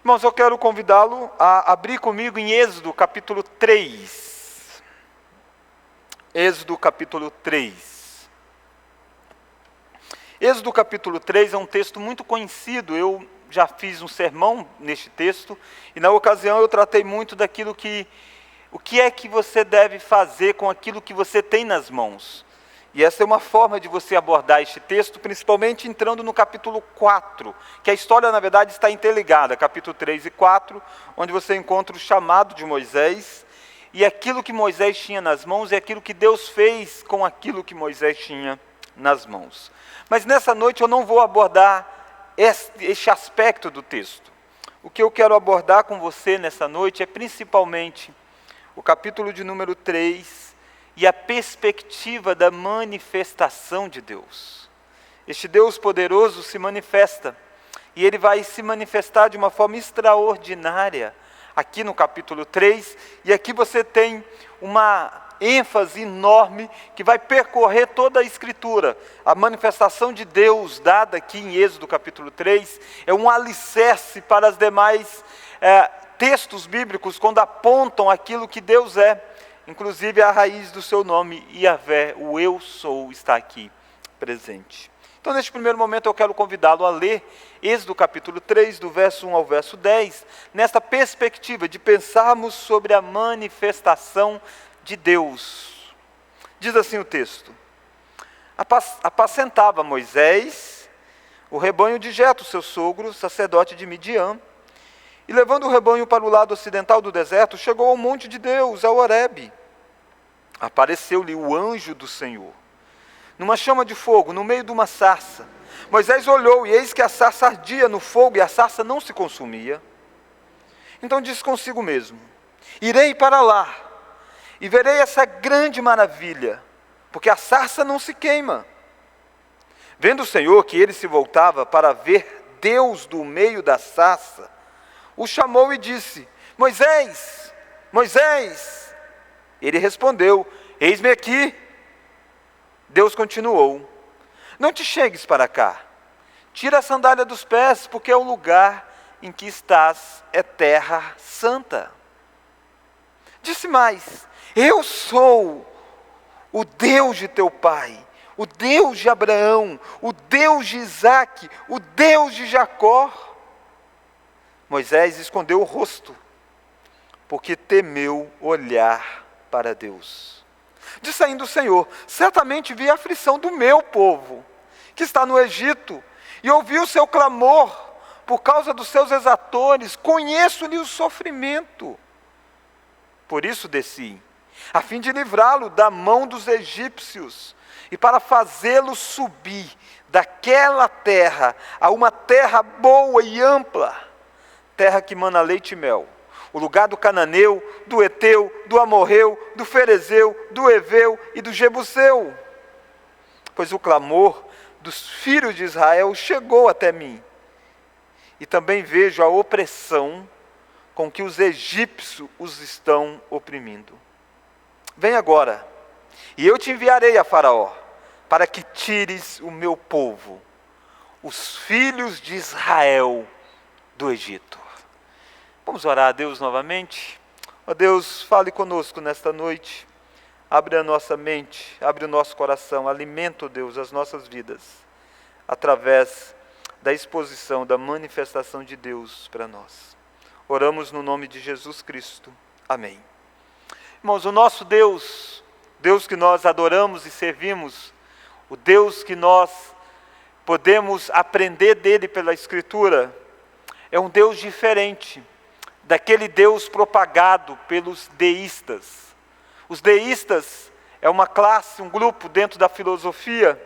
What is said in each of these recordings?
Irmãos, eu quero convidá-lo a abrir comigo em Êxodo capítulo 3. Êxodo capítulo 3. Êxodo capítulo 3 é um texto muito conhecido. Eu já fiz um sermão neste texto e na ocasião eu tratei muito daquilo o que é que você deve fazer com aquilo que você tem nas mãos. E essa é uma forma de você abordar este texto, principalmente entrando no capítulo 4, que a história, na verdade, está interligada, capítulo 3 e 4, onde você encontra o chamado de Moisés, e aquilo que Moisés tinha nas mãos, e aquilo que Deus fez com aquilo que Moisés tinha nas mãos. Mas nessa noite eu não vou abordar este aspecto do texto. O que eu quero abordar com você nessa noite é principalmente o capítulo de número 3, e a perspectiva da manifestação de Deus. Este Deus poderoso se manifesta, e Ele vai se manifestar de uma forma extraordinária, aqui no capítulo 3, e aqui você tem uma ênfase enorme, que vai percorrer toda a Escritura. A manifestação de Deus, dada aqui em Êxodo capítulo 3, é um alicerce para os demais textos bíblicos, quando apontam aquilo que Deus é. Inclusive a raiz do seu nome, Yahvé, o Eu Sou, está aqui presente. Então, neste primeiro momento, eu quero convidá-lo a ler Êxodo capítulo 3, do verso 1 ao verso 10, nesta perspectiva de pensarmos sobre a manifestação de Deus. Diz assim o texto: apacentava Moisés o rebanho de Jetro, seu sogro, sacerdote de Midian, e levando o rebanho para o lado ocidental do deserto, chegou ao monte de Deus, ao Horebe. Apareceu-lhe o anjo do Senhor, numa chama de fogo, no meio de uma sarça. Moisés olhou, e eis que a sarça ardia no fogo, e a sarça não se consumia. Então disse consigo mesmo: irei para lá, e verei essa grande maravilha, porque a sarça não se queima. Vendo o Senhor que ele se voltava para ver Deus do meio da sarça, o chamou e disse: Moisés, Moisés. Ele respondeu: eis-me aqui. Deus continuou: não te chegues para cá, tira a sandália dos pés, porque é o lugar em que estás é terra santa. Disse mais: eu sou o Deus de teu pai, o Deus de Abraão, o Deus de Isaque, o Deus de Jacó. Moisés escondeu o rosto, porque temeu olhar para Deus. Disse ainda o Senhor: certamente vi a aflição do meu povo, que está no Egito, e ouvi o seu clamor por causa dos seus exatores, conheço-lhe o sofrimento. Por isso desci, a fim de livrá-lo da mão dos egípcios, e para fazê-lo subir daquela terra a uma terra boa e ampla, terra que mana leite e mel, o lugar do cananeu, do eteu, do amorreu, do ferezeu, do eveu e do jebuseu. Pois o clamor dos filhos de Israel chegou até mim, e também vejo a opressão com que os egípcios os estão oprimindo. Vem agora, e eu te enviarei a Faraó, para que tires o meu povo, os filhos de Israel, do Egito. Vamos orar a Deus novamente? Ó Deus, fale conosco nesta noite, abre a nossa mente, abre o nosso coração, alimenta, ó Deus, as nossas vidas, através da exposição, da manifestação de Deus para nós. Oramos no nome de Jesus Cristo. Amém. Irmãos, o nosso Deus, Deus que nós adoramos e servimos, o Deus que nós podemos aprender dele pela Escritura, é um Deus diferente daquele Deus propagado pelos deístas. Os deístas é uma classe, um grupo dentro da filosofia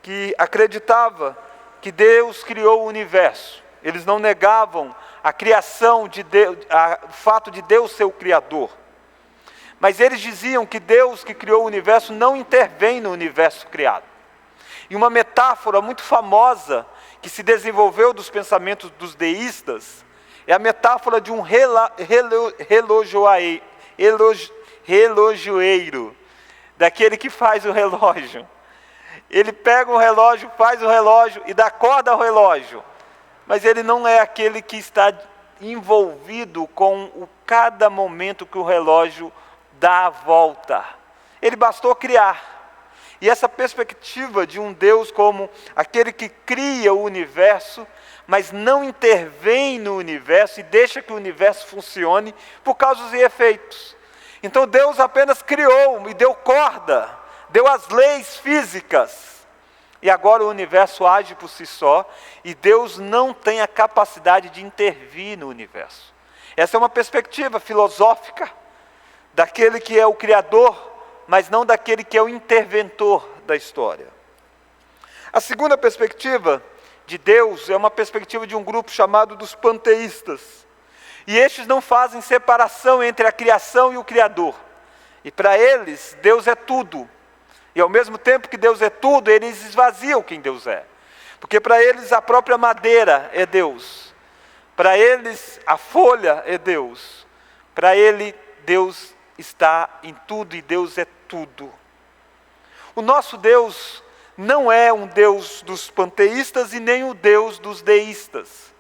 que acreditava que Deus criou o universo. Eles não negavam a criação de Deus, o fato de Deus ser o Criador. Mas eles diziam que Deus que criou o universo não intervém no universo criado. E uma metáfora muito famosa que se desenvolveu dos pensamentos dos deístas é a metáfora de um relojoeiro, daquele que faz o relógio. Ele pega um relógio, faz o relógio e dá corda ao relógio, mas ele não é aquele que está envolvido com cada momento que o relógio dá a volta. Ele bastou criar. E essa perspectiva de um Deus como aquele que cria o universo, mas não intervém no universo e deixa que o universo funcione por causas e efeitos. Então Deus apenas criou e deu corda, deu as leis físicas. E agora o universo age por si só e Deus não tem a capacidade de intervir no universo. Essa é uma perspectiva filosófica daquele que é o Criador, mas não daquele que é o interventor da história. A segunda perspectiva de Deus é uma perspectiva de um grupo chamado dos panteístas. E estes não fazem separação entre a criação e o Criador. E para eles, Deus é tudo. E ao mesmo tempo que Deus é tudo, eles esvaziam quem Deus é. Porque para eles a própria madeira é Deus. Para eles a folha é Deus. Para ele, Deus está em tudo e Deus é tudo. O nosso Deus não é um Deus dos panteístas e nem o Deus dos deístas.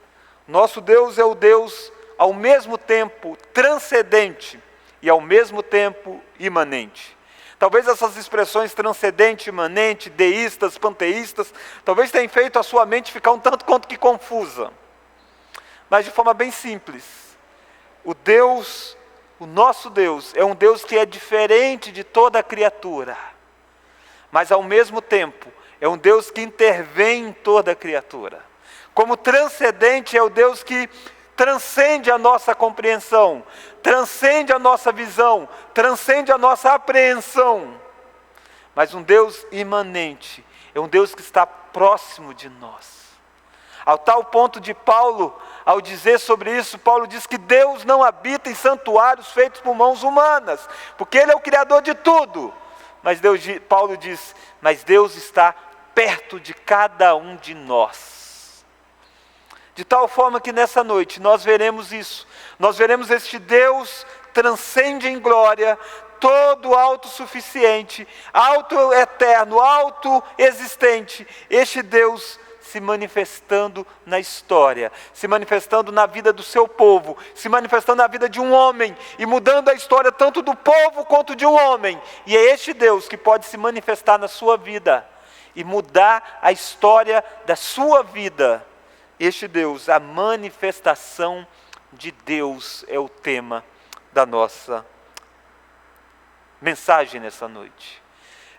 Nosso Deus é o Deus ao mesmo tempo transcendente e ao mesmo tempo imanente. Talvez essas expressões transcendente, imanente, deístas, panteístas, talvez tenham feito a sua mente ficar um tanto quanto que confusa. Mas de forma bem simples, o nosso Deus é um Deus que é diferente de toda a criatura, mas ao mesmo tempo é um Deus que intervém em toda a criatura. Como transcendente é o Deus que transcende a nossa compreensão, transcende a nossa visão, transcende a nossa apreensão. Mas um Deus imanente é um Deus que está próximo de nós. Ao tal ponto de Paulo, ao dizer sobre isso, Paulo diz que Deus não habita em santuários feitos por mãos humanas, porque Ele é o Criador de tudo. Mas Paulo diz, mas Deus está perto de cada um de nós. De tal forma que nessa noite nós veremos isso. Nós veremos este Deus transcende em glória, todo autossuficiente, auto-eterno, auto-existente. Este Deus se manifestando na história, se manifestando na vida do seu povo, se manifestando na vida de um homem e mudando a história tanto do povo quanto de um homem. E é este Deus que pode se manifestar na sua vida e mudar a história da sua vida. Este Deus, a manifestação de Deus é o tema da nossa mensagem nessa noite.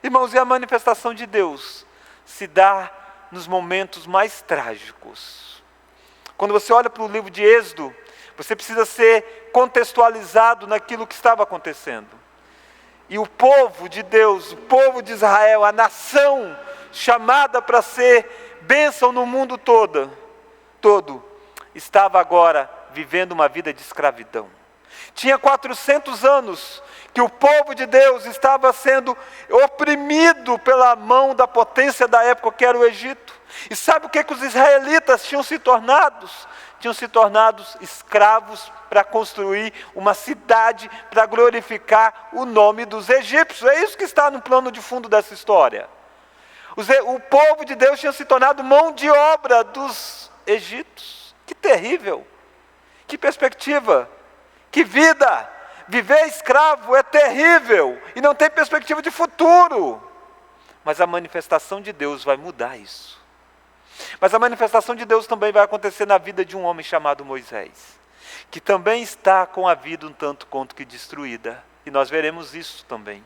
Irmãos, e a manifestação de Deus se dá nos momentos mais trágicos. Quando você olha para o livro de Êxodo, você precisa ser contextualizado naquilo que estava acontecendo. E o povo de Deus, o povo de Israel, a nação chamada para ser bênção no mundo todo, estava agora vivendo uma vida de escravidão. Tinha 400 anos que o povo de Deus estava sendo oprimido pela mão da potência da época, que era o Egito. E sabe o que os israelitas tinham se tornado? Tinham se tornado escravos para construir uma cidade para glorificar o nome dos egípcios. É isso que está no plano de fundo dessa história. O povo de Deus tinha se tornado mão de obra dos egípcios. Que terrível! Que perspectiva! Que vida! Viver escravo é terrível e não tem perspectiva de futuro. Mas a manifestação de Deus vai mudar isso. Mas a manifestação de Deus também vai acontecer na vida de um homem chamado Moisés, que também está com a vida um tanto quanto que destruída. E nós veremos isso também.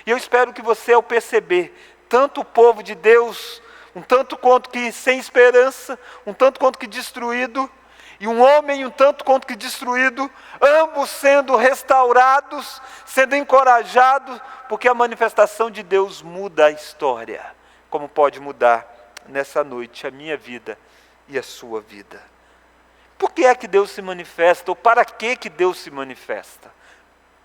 E eu espero que você, ao perceber tanto o povo de Deus, um tanto quanto que sem esperança, um tanto quanto que destruído, e um homem um tanto quanto que destruído, ambos sendo restaurados, sendo encorajados, porque a manifestação de Deus muda a história, como pode mudar nessa noite a minha vida e a sua vida. Por que é que Deus se manifesta, ou para que Deus se manifesta?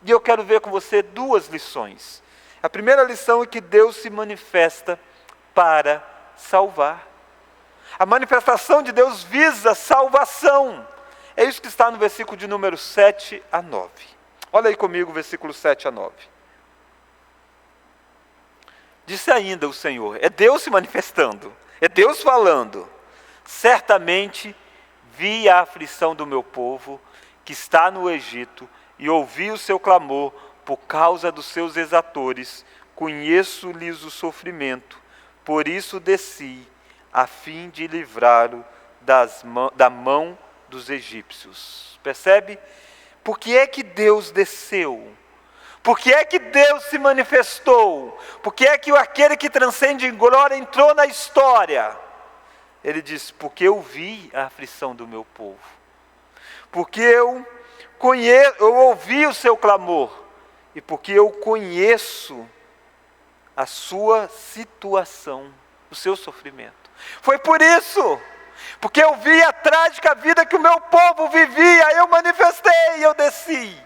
E eu quero ver com você duas lições. A primeira lição é que Deus se manifesta para salvar. A manifestação de Deus visa salvação. É isso que está no versículo de número 7 a 9. Olha aí comigo o versículo 7 a 9. Disse ainda o Senhor, é Deus se manifestando, é Deus falando. Certamente vi a aflição do meu povo, que está no Egito, e ouvi o seu clamor por causa dos seus exatores. Conheço-lhes o sofrimento, por isso desci, a fim de livrá-lo da mão dos egípcios. Percebe? Por que é que Deus desceu? Por que é que Deus se manifestou? Por que é que aquele que transcende em glória entrou na história? Ele diz, porque eu vi a aflição do meu povo. Porque eu ouvi o seu clamor. E porque eu conheço a sua situação, o seu sofrimento. Foi por isso, porque eu vi a trágica vida que o meu povo vivia, eu manifestei, eu desci.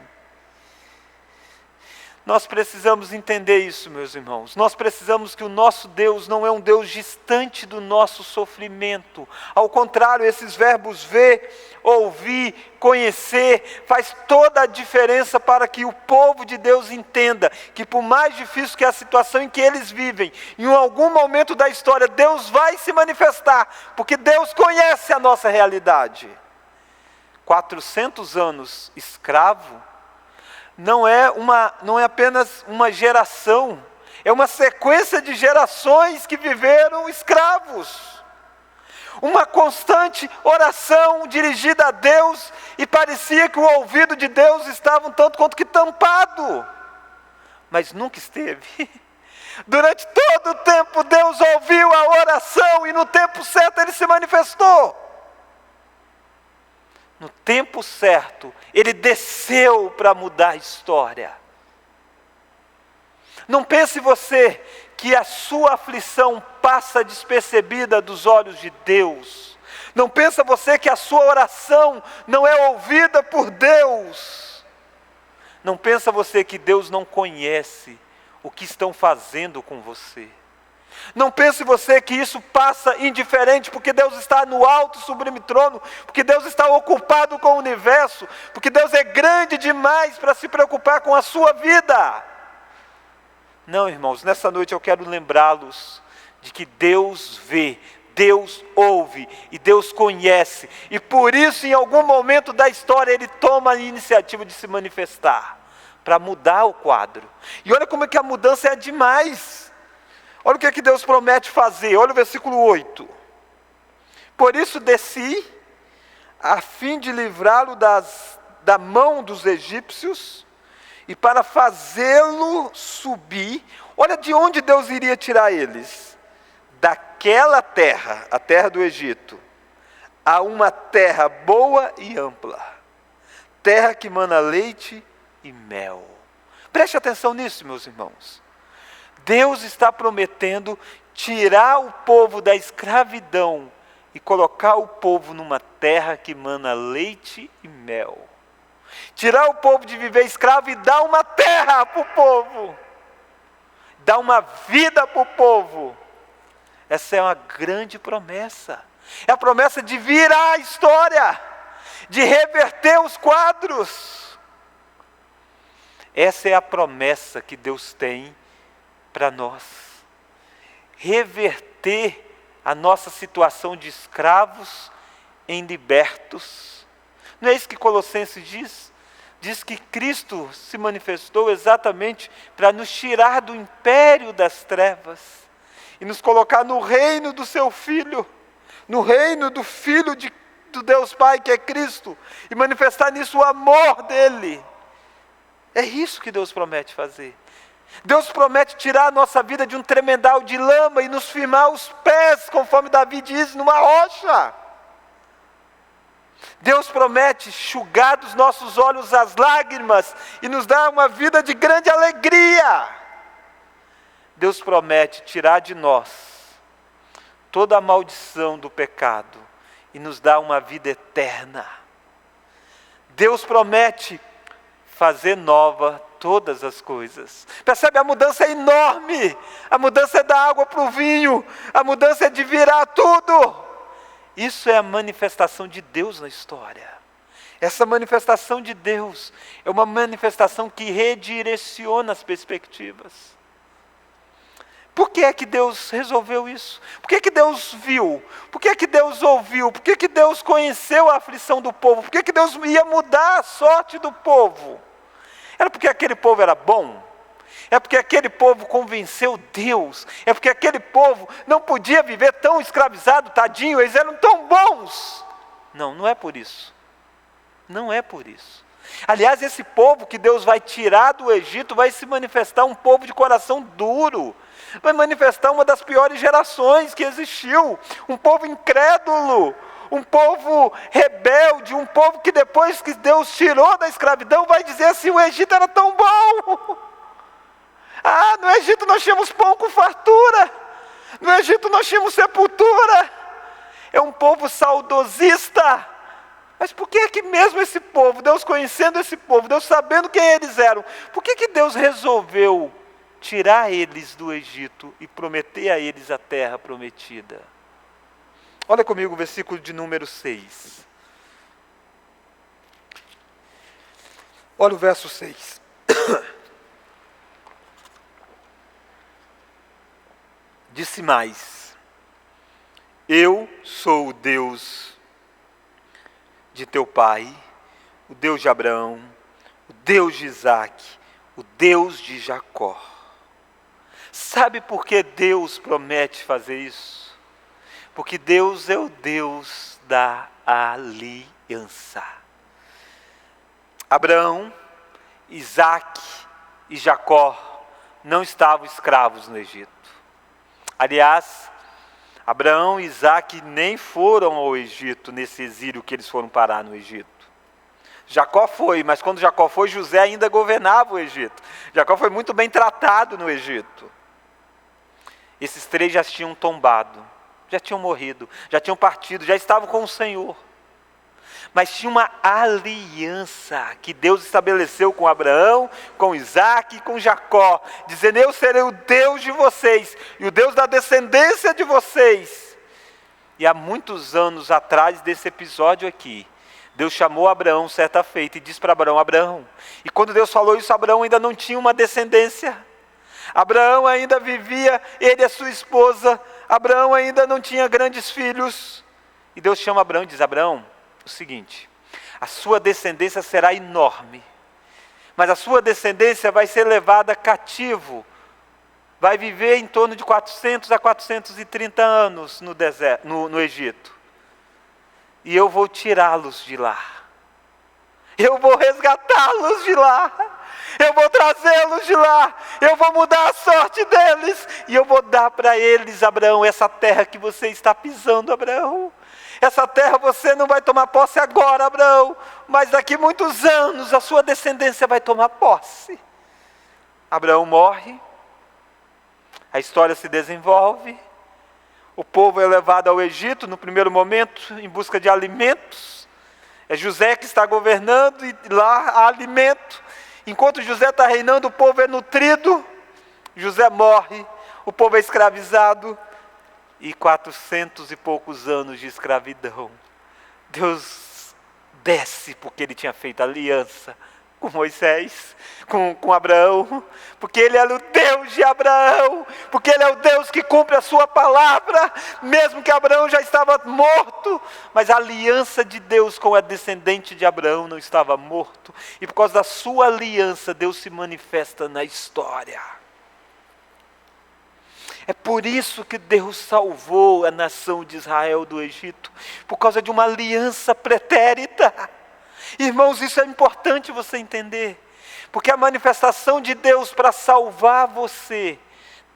Nós precisamos entender isso, meus irmãos. Nós precisamos que o nosso Deus não é um Deus distante do nosso sofrimento. Ao contrário, esses verbos ver, ouvir, conhecer, faz toda a diferença para que o povo de Deus entenda que por mais difícil que é a situação em que eles vivem, em algum momento da história, Deus vai se manifestar, porque Deus conhece a nossa realidade. 400 anos escravo, não é apenas uma geração, é uma sequência de gerações que viveram escravos. Uma constante oração dirigida a Deus, e parecia que o ouvido de Deus estava um tanto quanto que tampado, mas nunca esteve. Durante todo o tempo Deus ouviu a oração, e no tempo certo Ele se manifestou. No tempo certo, Ele desceu para mudar a história. Não pense você que a sua aflição passa despercebida dos olhos de Deus. Não pensa você que a sua oração não é ouvida por Deus. Não pensa você que Deus não conhece o que estão fazendo com você. Não pense você que isso passa indiferente, porque Deus está no alto sublime trono, porque Deus está ocupado com o universo, porque Deus é grande demais para se preocupar com a sua vida. Não, irmãos, nessa noite eu quero lembrá-los de que Deus vê, Deus ouve e Deus conhece, e por isso em algum momento da história Ele toma a iniciativa de se manifestar, para mudar o quadro. E olha como é que a mudança é demais. Olha o que é que Deus promete fazer, olha o versículo 8. Por isso desci, a fim de livrá-lo da mão dos egípcios, e para fazê-lo subir. Olha de onde Deus iria tirar eles. Daquela terra, a terra do Egito, a uma terra boa e ampla. Terra que mana leite e mel. Preste atenção nisso, meus irmãos. Deus está prometendo tirar o povo da escravidão e colocar o povo numa terra que mana leite e mel. Tirar o povo de viver escravo e dar uma terra para o povo. Dar uma vida para o povo. Essa é uma grande promessa. É a promessa de virar a história, de reverter os quadros. Essa é a promessa que Deus tem para nós. Reverter a nossa situação de escravos em libertos. Não é isso que Colossenses diz? Diz que Cristo se manifestou exatamente para nos tirar do império das trevas e nos colocar no reino do seu Filho, no reino do Filho do Deus Pai, que é Cristo, e manifestar nisso o amor dele. É isso que Deus promete fazer. Deus promete tirar a nossa vida de um tremedal de lama e nos firmar os pés, conforme Davi diz, numa rocha. Deus promete enxugar dos nossos olhos as lágrimas e nos dar uma vida de grande alegria. Deus promete tirar de nós toda a maldição do pecado e nos dar uma vida eterna. Deus promete fazer nova todas as coisas. Percebe? A mudança é enorme. A mudança é da água para o vinho. A mudança é de virar tudo. Isso é a manifestação de Deus na história. Essa manifestação de Deus é uma manifestação que redireciona as perspectivas. Por que é que Deus resolveu isso? Por que é que Deus viu? Por que é que Deus ouviu? Por que é que Deus conheceu a aflição do povo? Por que é que Deus ia mudar a sorte do povo? Era porque aquele povo era bom? É porque aquele povo convenceu Deus? É porque aquele povo não podia viver tão escravizado, tadinho, eles eram tão bons? Não, não é por isso. Não é por isso. Aliás, esse povo que Deus vai tirar do Egito vai se manifestar um povo de coração duro. Vai manifestar uma das piores gerações que existiu. Um povo incrédulo, um povo rebelde, um povo que depois que Deus tirou da escravidão vai dizer assim: o Egito era tão bom. Ah, no Egito nós tínhamos pão com fartura. No Egito nós tínhamos sepultura. É um povo saudosista. Mas por que é que mesmo esse povo, Deus conhecendo esse povo, Deus sabendo quem eles eram, por que que Deus resolveu tirar eles do Egito e prometer a eles a terra prometida? Olha comigo o versículo de número 6. Olha o verso 6. Disse mais: eu sou o Deus de teu pai, o Deus de Abraão, o Deus de Isaque, o Deus de Jacó. Sabe por que Deus promete fazer isso? Porque Deus é o Deus da aliança. Abraão, Isaque e Jacó não estavam escravos no Egito. Aliás, Abraão e Isaque nem foram ao Egito nesse exílio que eles foram parar no Egito. Jacó foi, mas quando Jacó foi, José ainda governava o Egito. Jacó foi muito bem tratado no Egito. Esses três já tinham tombado, já tinham morrido, já tinham partido, já estavam com o Senhor. Mas tinha uma aliança que Deus estabeleceu com Abraão, com Isaque e com Jacó, dizendo: eu serei o Deus de vocês e o Deus da descendência de vocês. E há muitos anos atrás desse episódio aqui, Deus chamou Abraão certa feita e disse para Abraão: Abraão, e quando Deus falou isso, Abraão ainda não tinha uma descendência. Abraão ainda vivia, ele e a sua esposa, Abraão ainda não tinha grandes filhos. E Deus chama Abraão e diz: Abraão, o seguinte, a sua descendência será enorme, mas a sua descendência vai ser levada cativo, vai viver em torno de 400 a 430 anos no deserto, no Egito, e eu vou tirá-los de lá, eu vou resgatá-los de lá, eu vou trazê-los de lá, eu vou mudar a sorte deles, e eu vou dar para eles, Abraão, essa terra que você está pisando, Abraão. Essa terra você não vai tomar posse agora, Abraão, mas daqui muitos anos a sua descendência vai tomar posse. Abraão morre, a história se desenvolve, o povo é levado ao Egito no primeiro momento em busca de alimentos. É José que está governando e lá há alimento. Enquanto José está reinando, o povo é nutrido. José morre, o povo é escravizado. E 400 e poucos anos de escravidão. Deus desce porque ele tinha feito aliança com Moisés, com Abraão, porque ele era o Deus de Abraão, porque ele é o Deus que cumpre a sua palavra, mesmo que Abraão já estava morto, mas a aliança de Deus com a descendente de Abraão não estava morto, e por causa da sua aliança, Deus se manifesta na história. É por isso que Deus salvou a nação de Israel do Egito, por causa de uma aliança pretérita. Irmãos, isso é importante você entender, porque a manifestação de Deus para salvar você,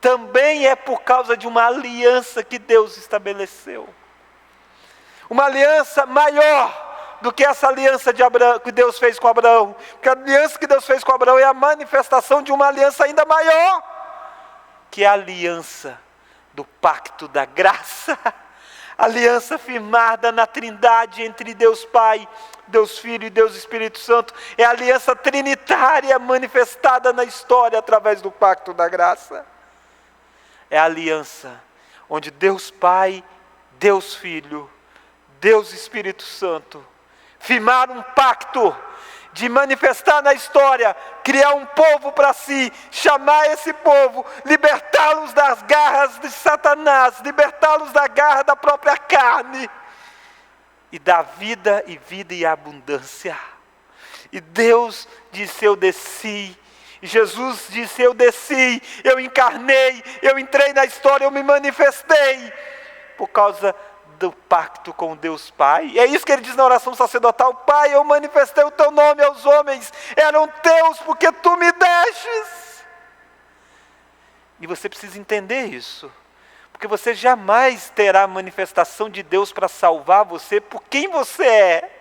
também é por causa de uma aliança que Deus estabeleceu. Uma aliança maior do que essa aliança de Abraão, que Deus fez com Abraão, porque a aliança que Deus fez com Abraão é a manifestação de uma aliança ainda maior, que é a aliança do pacto da graça, aliança firmada na trindade entre Deus Pai, Deus Filho e Deus Espírito Santo, é a aliança trinitária manifestada na história através do pacto da graça. É a aliança onde Deus Pai, Deus Filho, Deus Espírito Santo firmaram um pacto, de manifestar na história, criar um povo para si, chamar esse povo, libertá-los das garras de Satanás, libertá-los da garra da própria carne, e dar vida e abundância. E Deus disse: eu desci. E Jesus disse: eu desci, eu encarnei, eu entrei na história, eu me manifestei, por causa do pacto com Deus Pai. E é isso que ele diz na oração sacerdotal: Pai, eu manifestei o teu nome aos homens, eram teus porque tu me destes. E você precisa entender isso, porque você jamais terá a manifestação de Deus para salvar você por quem você é,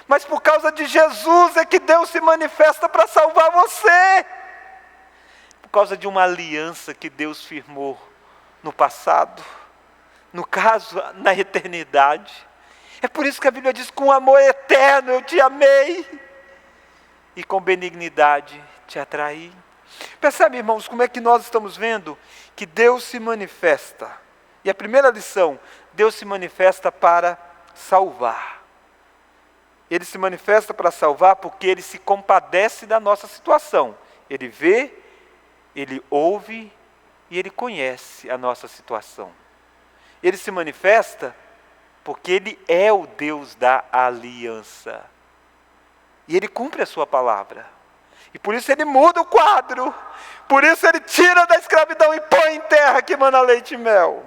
mas por causa de Jesus é que Deus se manifesta para salvar você, por causa de uma aliança que Deus firmou no passado, no caso, na eternidade. É por isso que a Bíblia diz: com amor eterno eu te amei, e com benignidade te atraí. Percebe, irmãos, como é que nós estamos vendo que Deus se manifesta? E a primeira lição: Deus se manifesta para salvar. Ele se manifesta para salvar porque Ele se compadece da nossa situação. Ele vê, Ele ouve e Ele conhece a nossa situação. Ele se manifesta porque Ele é o Deus da aliança. E Ele cumpre a sua palavra. E por isso Ele muda o quadro. Por isso Ele tira da escravidão e põe em terra que mana leite e mel.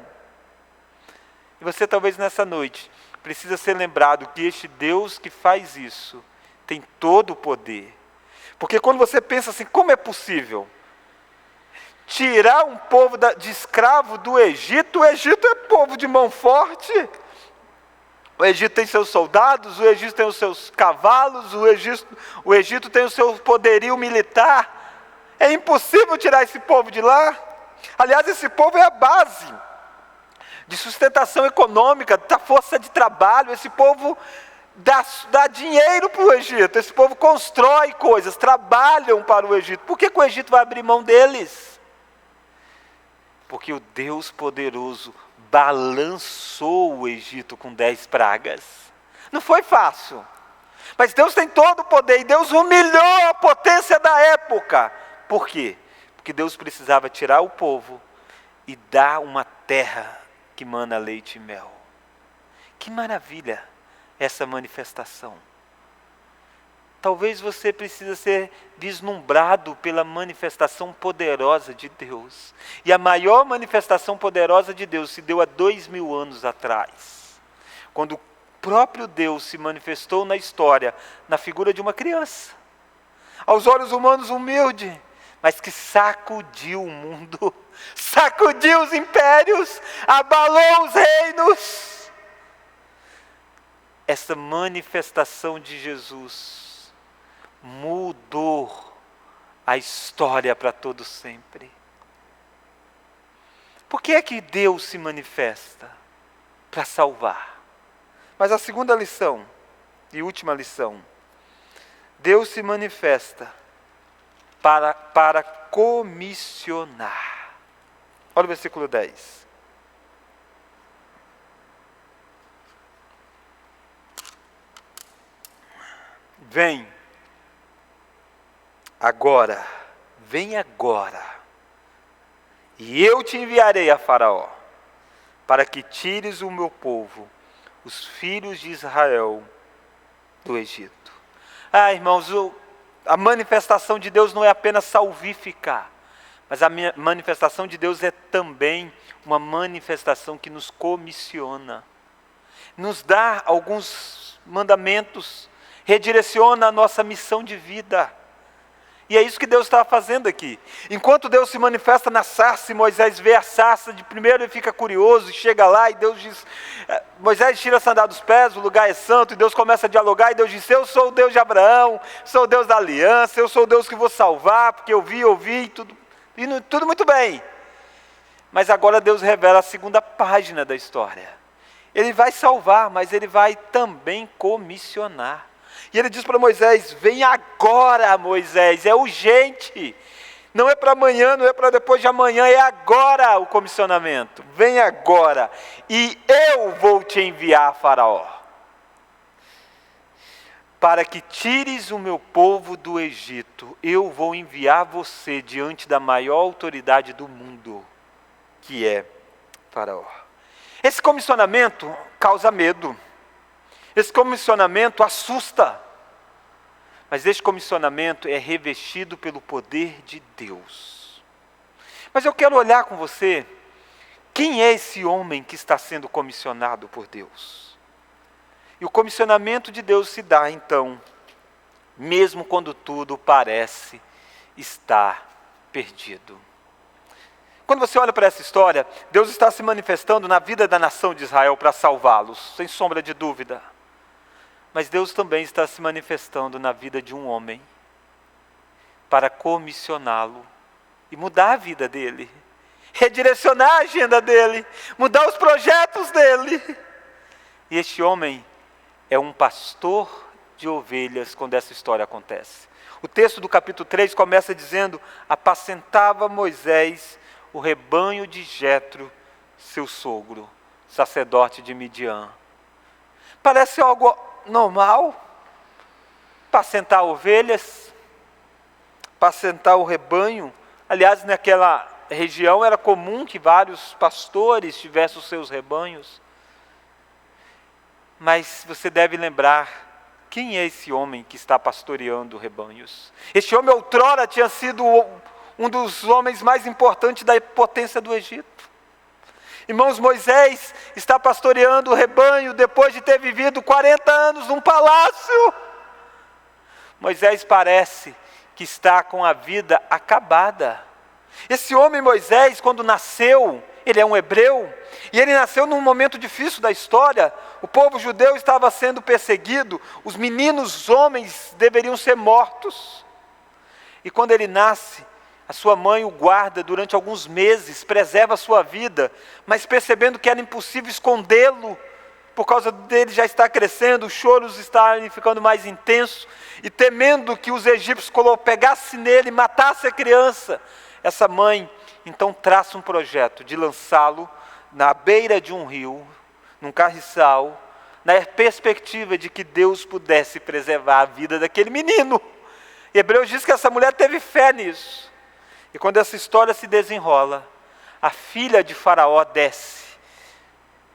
E você talvez nessa noite precisa ser lembrado que este Deus que faz isso tem todo o poder. Porque quando você pensa assim: como é possível tirar um povo de escravo do Egito? O Egito é povo de mão forte. O Egito tem seus soldados, o Egito tem os seus cavalos, o Egito tem o seu poderio militar. É impossível tirar esse povo de lá. Aliás, esse povo é a base de sustentação econômica, da força de trabalho. Esse povo dá dinheiro para o Egito, esse povo constrói coisas, trabalham para o Egito. Por que o Egito vai abrir mão deles? Porque o Deus poderoso balançou o Egito com 10 pragas. Não foi fácil, mas Deus tem todo o poder, e Deus humilhou a potência da época. Por quê? Porque Deus precisava tirar o povo e dar uma terra que mana leite e mel. Que maravilha essa manifestação. Talvez você precise ser vislumbrado pela manifestação poderosa de Deus. E a maior manifestação poderosa de Deus se deu há 2000 anos atrás, quando o próprio Deus se manifestou na história, na figura de uma criança, aos olhos humanos humilde, mas que sacudiu o mundo, sacudiu os impérios, abalou os reinos. Essa manifestação de Jesus mudou a história para todo sempre. Por que é que Deus se manifesta? Para salvar. Mas a segunda lição, e última lição: Deus se manifesta para comissionar. Olha o versículo 10. Vem agora, e eu te enviarei a Faraó, para que tires o meu povo, os filhos de Israel, do Egito. Irmãos, a manifestação de Deus não é apenas salvífica, mas a manifestação de Deus é também uma manifestação que nos comissiona, nos dá alguns mandamentos, redireciona a nossa missão de vida. E é isso que Deus está fazendo aqui. Enquanto Deus se manifesta na sarça, e Moisés vê a sarça, de primeiro ele fica curioso, e chega lá, e Deus diz, Moisés tira a sandália dos pés, o lugar é santo, e Deus começa a dialogar, e Deus diz: eu sou o Deus de Abraão, sou o Deus da aliança, eu sou o Deus que vou salvar, porque eu ouvi, tudo muito bem. Mas agora Deus revela a segunda página da história. Ele vai salvar, mas ele vai também comissionar. E ele diz para Moisés: vem agora, Moisés, é urgente. Não é para amanhã, não é para depois de amanhã, é agora o comissionamento. Vem agora, e eu vou te enviar a Faraó. para que tires o meu povo do Egito, eu vou enviar você diante da maior autoridade do mundo, que é Faraó. Esse comissionamento causa medo, esse comissionamento assusta, mas esse comissionamento é revestido pelo poder de Deus. Mas eu quero olhar com você, quem é esse homem que está sendo comissionado por Deus? E o comissionamento de Deus se dá então, mesmo quando tudo parece estar perdido. Quando você olha para essa história, Deus está se manifestando na vida da nação de Israel para salvá-los, sem sombra de dúvida. Mas Deus também está se manifestando na vida de um homem, para comissioná-lo e mudar a vida dele, redirecionar a agenda dele, mudar os projetos dele. E este homem é um pastor de ovelhas quando essa história acontece. O texto do capítulo 3 começa dizendo: apacentava Moisés o rebanho de Jetro, seu sogro, sacerdote de Midian. Parece algo normal, apacentar ovelhas, apacentar o rebanho. Aliás, naquela região era comum que vários pastores tivessem os seus rebanhos. Mas você deve lembrar, quem é esse homem que está pastoreando rebanhos? Este homem outrora tinha sido um dos homens mais importantes da potência do Egito. Irmãos, Moisés está pastoreando o rebanho depois de ter vivido 40 anos num palácio. Moisés parece que está com a vida acabada. Esse homem Moisés, quando nasceu, ele é um hebreu, e ele nasceu num momento difícil da história. O povo judeu estava sendo perseguido, os meninos homens deveriam ser mortos. E quando ele nasce, a sua mãe o guarda durante alguns meses, preserva a sua vida, mas percebendo que era impossível escondê-lo, por causa dele já estar crescendo, os choros estarem ficando mais intensos, e temendo que os egípcios pegassem nele e matassem a criança, essa mãe então traça um projeto de lançá-lo na beira de um rio, num carriçal, na perspectiva de que Deus pudesse preservar a vida daquele menino. Hebreus diz que essa mulher teve fé nisso. E quando essa história se desenrola, a filha de Faraó desce,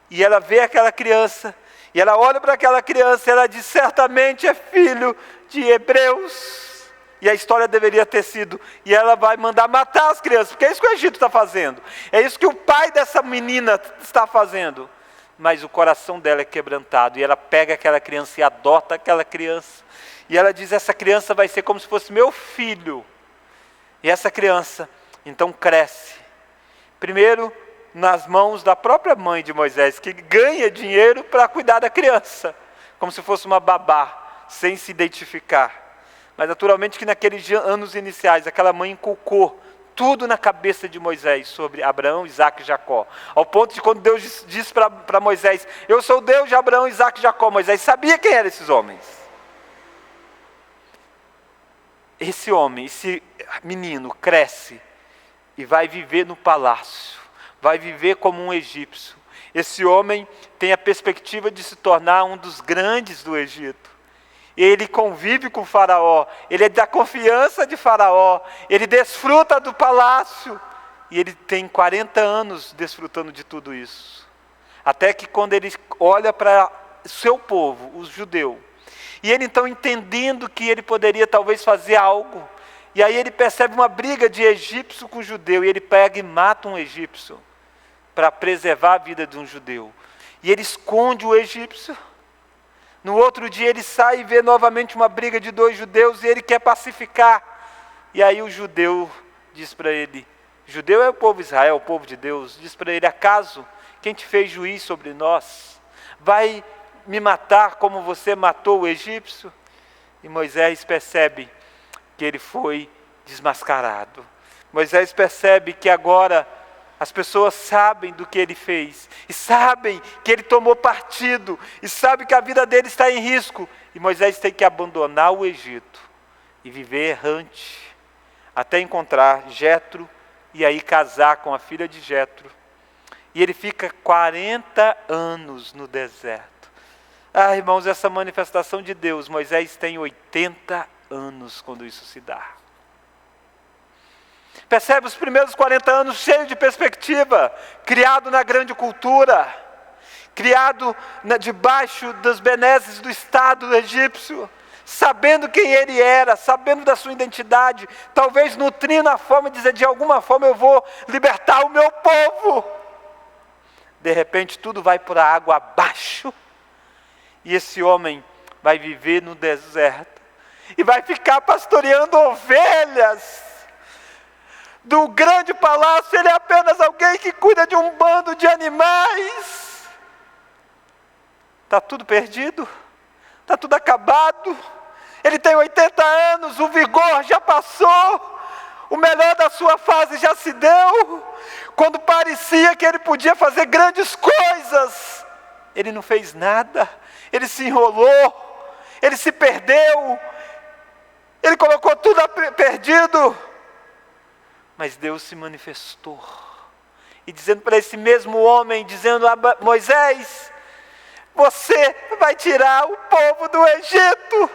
e ela vê aquela criança, e ela olha para aquela criança, e ela diz: certamente é filho de hebreus. E a história deveria ter sido, e ela vai mandar matar as crianças, porque é isso que o Egito está fazendo, é isso que o pai dessa menina está fazendo. Mas o coração dela é quebrantado, e ela pega aquela criança e adota aquela criança, e ela diz: essa criança vai ser como se fosse meu filho. E essa criança então cresce, primeiro nas mãos da própria mãe de Moisés, que ganha dinheiro para cuidar da criança, como se fosse uma babá, sem se identificar. Mas naturalmente que naqueles anos iniciais, aquela mãe inculcou tudo na cabeça de Moisés sobre Abraão, Isaque e Jacó. Ao ponto de quando Deus disse para Moisés: eu sou o Deus de Abraão, Isaque e Jacó, Moisés sabia quem eram esses homens. Esse homem, esse menino cresce e vai viver no palácio, vai viver como um egípcio. Esse homem tem a perspectiva de se tornar um dos grandes do Egito. Ele convive com Faraó, ele é da confiança de Faraó, ele desfruta do palácio, e ele tem 40 anos desfrutando de tudo isso. Até que quando ele olha para o seu povo, os judeus, e ele então entendendo que ele poderia talvez fazer algo, e aí ele percebe uma briga de egípcio com judeu, e ele pega e mata um egípcio, para preservar a vida de um judeu. E ele esconde o egípcio. No outro dia ele sai e vê novamente uma briga de dois judeus, e ele quer pacificar. E aí o judeu diz para ele, judeu é o povo de Israel, o povo de Deus, diz para ele: acaso quem te fez juiz sobre nós vai me matar como você matou o egípcio? E Moisés percebe que ele foi desmascarado. Moisés percebe que agora as pessoas sabem do que ele fez, e sabem que ele tomou partido, e sabem que a vida dele está em risco. E Moisés tem que abandonar o Egito e viver errante, até encontrar Jetro, e aí casar com a filha de Jetro. E ele fica 40 anos no deserto. Irmãos, essa manifestação de Deus, Moisés tem 80 anos quando isso se dá. Percebe os primeiros 40 anos cheio de perspectiva, criado na grande cultura, criado debaixo dos benesses do Estado egípcio, sabendo quem ele era, sabendo da sua identidade, talvez nutrindo a forma de dizer, de alguma forma eu vou libertar o meu povo. De repente tudo vai por água abaixo, e esse homem vai viver no deserto, e vai ficar pastoreando ovelhas. Do grande palácio, ele é apenas alguém que cuida de um bando de animais. Está tudo perdido, está tudo acabado. Ele tem 80 anos, o vigor já passou, o melhor da sua fase já se deu. Quando parecia que ele podia fazer grandes coisas, ele não fez nada, ele se enrolou, ele se perdeu, ele colocou tudo perdido. Mas Deus se manifestou, e dizendo para esse mesmo homem, dizendo a Moisés, você vai tirar o povo do Egito.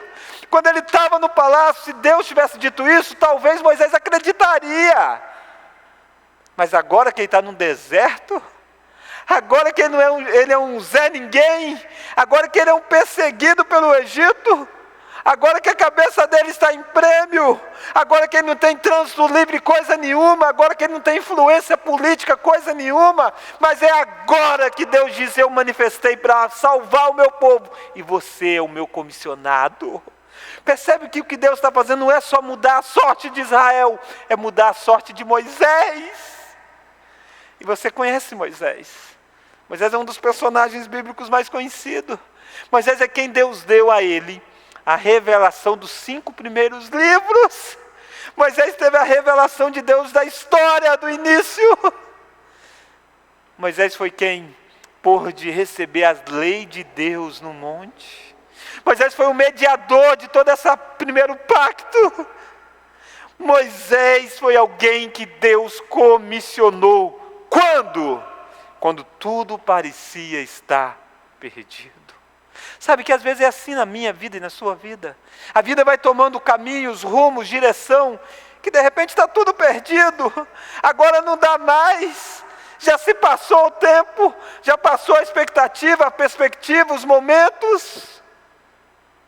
Quando ele estava no palácio, se Deus tivesse dito isso, talvez Moisés acreditaria. Mas agora que ele está no deserto, agora que ele é um Zé Ninguém, agora que ele é um perseguido pelo Egito, agora que a cabeça dele está em prêmio, agora que ele não tem trânsito livre coisa nenhuma, agora que ele não tem influência política coisa nenhuma, mas é agora que Deus diz, eu manifestei para salvar o meu povo, e você é o meu comissionado. Percebe que o que Deus está fazendo não é só mudar a sorte de Israel, é mudar a sorte de Moisés. E você conhece Moisés. Moisés é um dos personagens bíblicos mais conhecidos. Moisés é quem Deus deu a ele a revelação dos 5 primeiros livros. Moisés teve a revelação de Deus da história, do início. Moisés foi quem pôde receber as leis de Deus no monte. Moisés foi o mediador de todo esse primeiro pacto. Moisés foi alguém que Deus comissionou. Quando? Quando tudo parecia estar perdido. Sabe que às vezes é assim na minha vida e na sua vida. A vida vai tomando caminhos, rumos, direção, que de repente está tudo perdido. Agora não dá mais. Já se passou o tempo, já passou a expectativa, a perspectiva, os momentos.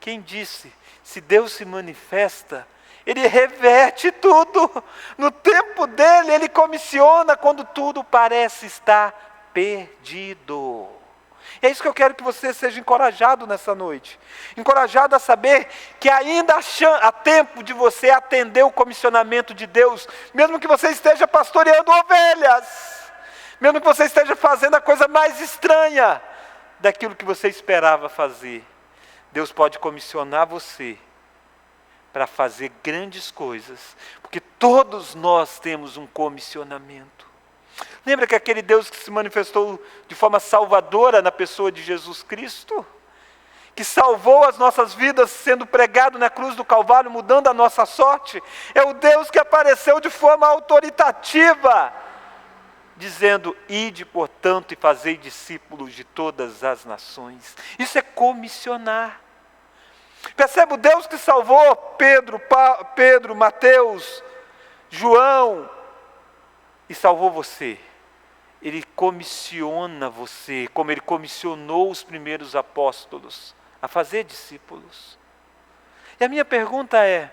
Quem disse? Se Deus se manifesta, Ele reverte tudo. No tempo dele, Ele comissiona quando tudo parece estar perdido. É isso que eu quero que você seja encorajado nessa noite. Encorajado a saber que ainda há tempo de você atender o comissionamento de Deus, mesmo que você esteja pastoreando ovelhas, mesmo que você esteja fazendo a coisa mais estranha daquilo que você esperava fazer. Deus pode comissionar você para fazer grandes coisas, porque todos nós temos um comissionamento. Lembra que aquele Deus que se manifestou de forma salvadora na pessoa de Jesus Cristo, que salvou as nossas vidas sendo pregado na cruz do Calvário, mudando a nossa sorte, é o Deus que apareceu de forma autoritativa, dizendo, ide portanto e fazei discípulos de todas as nações. Isso é comissionar. Percebe o Deus que salvou Pedro, Mateus, João, e salvou você. Ele comissiona você, como Ele comissionou os primeiros apóstolos, a fazer discípulos. E a minha pergunta é,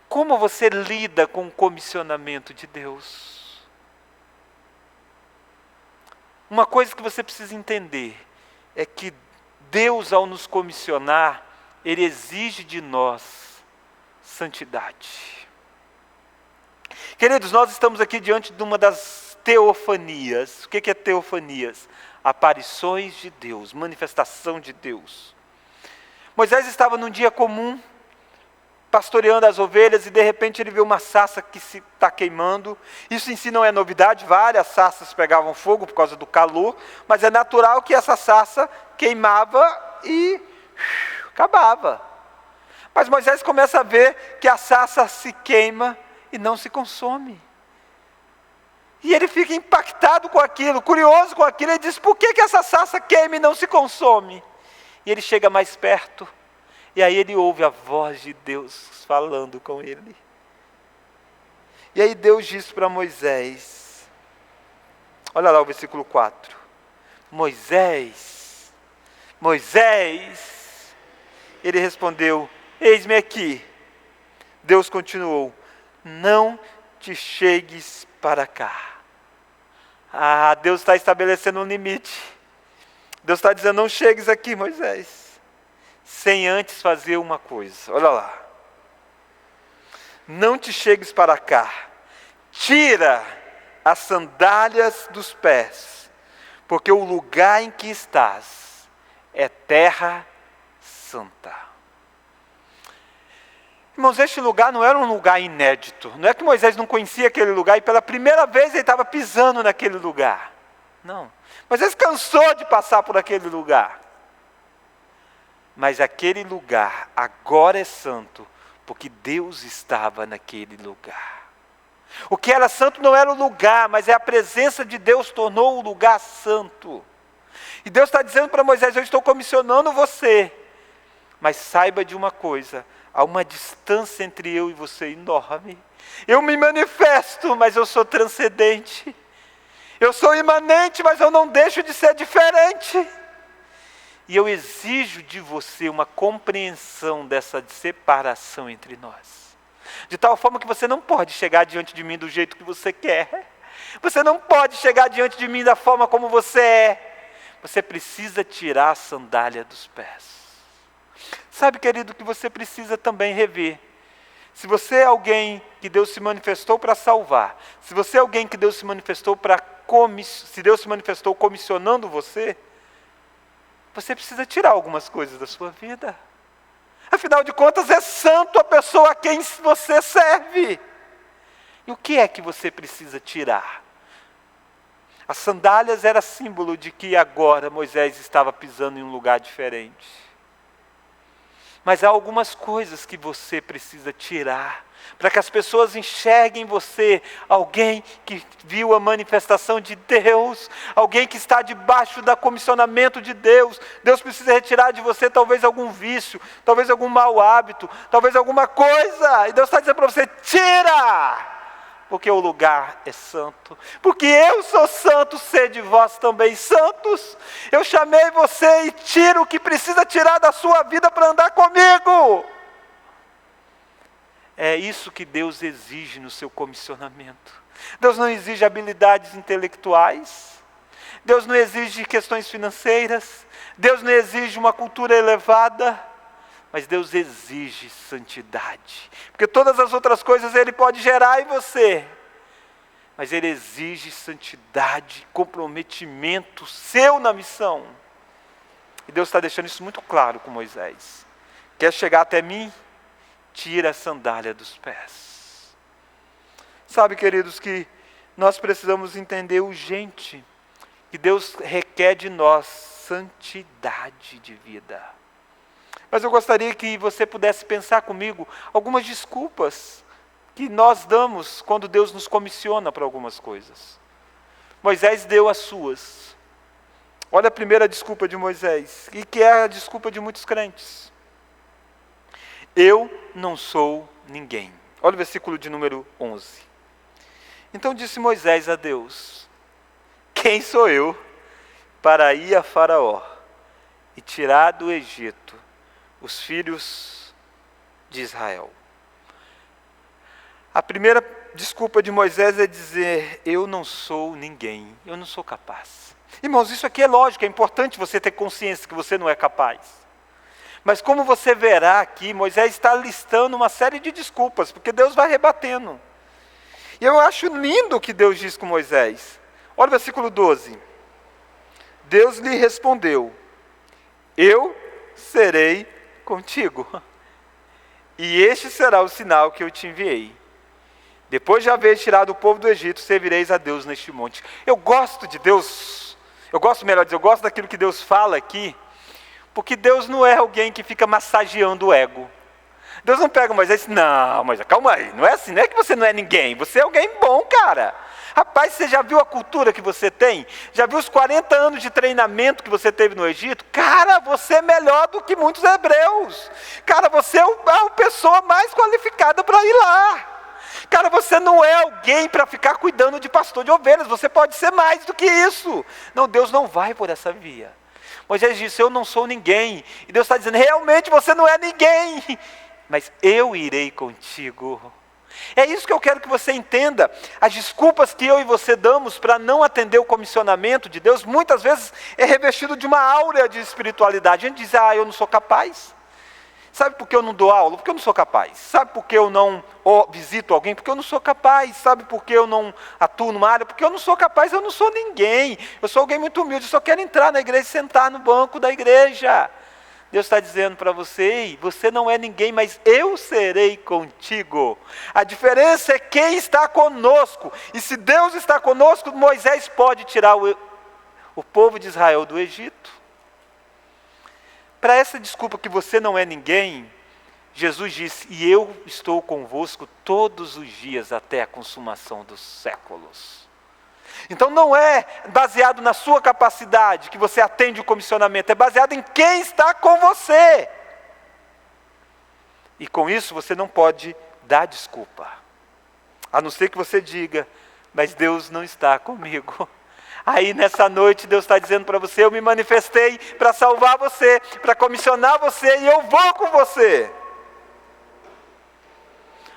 como você lida com o comissionamento de Deus? Uma coisa que você precisa entender, é que Deus, ao nos comissionar, Ele exige de nós santidade. Queridos, nós estamos aqui diante de uma das teofanias. O que é teofanias? Aparições de Deus, manifestação de Deus. Moisés estava num dia comum, pastoreando as ovelhas, e de repente ele viu uma sarça que se está queimando. Isso em si não é novidade, várias sarças pegavam fogo por causa do calor, mas é natural que essa sarça queimava e acabava. Mas Moisés começa a ver que a sarça se queima e não se consome. E ele fica impactado com aquilo, curioso com aquilo, e diz, por que essa sarça queima e não se consome? E ele chega mais perto, e aí ele ouve a voz de Deus falando com ele. E aí Deus diz para Moisés, olha lá o versículo 4. Moisés, Moisés. Ele respondeu, eis-me aqui. Deus continuou, não te chegues para cá. Deus está estabelecendo um limite. Deus está dizendo, não chegues aqui, Moisés, sem antes fazer uma coisa. Olha lá. Não te chegues para cá. Tira as sandálias dos pés, porque o lugar em que estás é terra santa. Irmãos, este lugar não era um lugar inédito. Não é que Moisés não conhecia aquele lugar e pela primeira vez ele estava pisando naquele lugar. Não. Moisés cansou de passar por aquele lugar. Mas aquele lugar agora é santo, porque Deus estava naquele lugar. O que era santo não era o lugar, mas é a presença de Deus tornou o lugar santo. E Deus está dizendo para Moisés, eu estou comissionando você. Mas saiba de uma coisa, há uma distância entre eu e você enorme. Eu me manifesto, mas eu sou transcendente. Eu sou imanente, mas eu não deixo de ser diferente. E eu exijo de você uma compreensão dessa separação entre nós. De tal forma que você não pode chegar diante de mim do jeito que você quer. Você não pode chegar diante de mim da forma como você é. Você precisa tirar a sandália dos pés. Sabe, querido, que você precisa também rever. Se você é alguém que Deus se manifestou para salvar, se você é alguém que Deus se manifestou se Deus se manifestou comissionando você, você precisa tirar algumas coisas da sua vida. Afinal de contas, é santo a pessoa a quem você serve. E o que é que você precisa tirar? As sandálias era símbolo de que agora Moisés estava pisando em um lugar diferente. Mas há algumas coisas que você precisa tirar, para que as pessoas enxerguem em você alguém que viu a manifestação de Deus, alguém que está debaixo do comissionamento de Deus. Deus precisa retirar de você talvez algum vício, talvez algum mau hábito, talvez alguma coisa. E Deus está dizendo para você, tira! Porque o lugar é santo. Porque eu sou santo, sede vós também santos. Eu chamei você e tiro o que precisa tirar da sua vida para andar comigo. É isso que Deus exige no seu comissionamento. Deus não exige habilidades intelectuais. Deus não exige questões financeiras. Deus não exige uma cultura elevada. Mas Deus exige santidade. Porque todas as outras coisas Ele pode gerar em você. Mas Ele exige santidade, comprometimento seu na missão. E Deus está deixando isso muito claro com Moisés. Quer chegar até mim? Tira a sandália dos pés. Sabe, queridos, que nós precisamos entender urgente que Deus requer de nós santidade de vida. Mas eu gostaria que você pudesse pensar comigo algumas desculpas que nós damos quando Deus nos comissiona para algumas coisas. Moisés deu as suas. Olha a primeira desculpa de Moisés, e que é a desculpa de muitos crentes. Eu não sou ninguém. Olha o versículo de número 11. Então disse Moisés a Deus, quem sou eu para ir a Faraó e tirar do Egito os filhos de Israel? A primeira desculpa de Moisés é dizer, eu não sou ninguém, eu não sou capaz. Irmãos, isso aqui é lógico, é importante você ter consciência que você não é capaz. Mas como você verá aqui, Moisés está listando uma série de desculpas, porque Deus vai rebatendo. E eu acho lindo o que Deus diz com Moisés. Olha o versículo 12. Deus lhe respondeu, eu serei contigo, e este será o sinal que eu te enviei. Depois de haver tirado o povo do Egito, servireis a Deus neste monte. Eu gosto de Deus, eu gosto daquilo que Deus fala aqui, porque Deus não é alguém que fica massageando o ego. Deus não pega Moisés e diz, não, Moisés, calma aí, não é assim, não é que você não é ninguém, você é alguém bom, cara. Rapaz, você já viu a cultura que você tem? Já viu os 40 anos de treinamento que você teve no Egito? Cara, você é melhor do que muitos hebreus. Cara, você é a pessoa mais qualificada para ir lá. Cara, você não é alguém para ficar cuidando de pastor de ovelhas, você pode ser mais do que isso. Não, Deus não vai por essa via. Moisés disse, eu não sou ninguém. E Deus está dizendo, realmente você não é ninguém, mas eu irei contigo. É isso que eu quero que você entenda. As desculpas que eu e você damos para não atender o comissionamento de Deus, muitas vezes é revestido de uma áurea de espiritualidade. A gente diz, eu não sou capaz. Sabe por que eu não dou aula? Porque eu não sou capaz. Sabe por que eu não visito alguém? Porque eu não sou capaz. Sabe por que eu não atuo numa área? Porque eu não sou capaz, eu não sou ninguém. Eu sou alguém muito humilde, eu só quero entrar na igreja e sentar no banco da igreja. Deus está dizendo para você, você não é ninguém, mas eu serei contigo. A diferença é quem está conosco. E se Deus está conosco, Moisés pode tirar o povo de Israel do Egito. Para essa desculpa que você não é ninguém, Jesus disse, e eu estou convosco todos os dias até a consumação dos séculos. Então não é baseado na sua capacidade que você atende o comissionamento, é baseado em quem está com você. E com isso você não pode dar desculpa, a não ser que você diga, mas Deus não está comigo. Aí nessa noite Deus está dizendo para você, eu me manifestei para salvar você, para comissionar você e eu vou com você.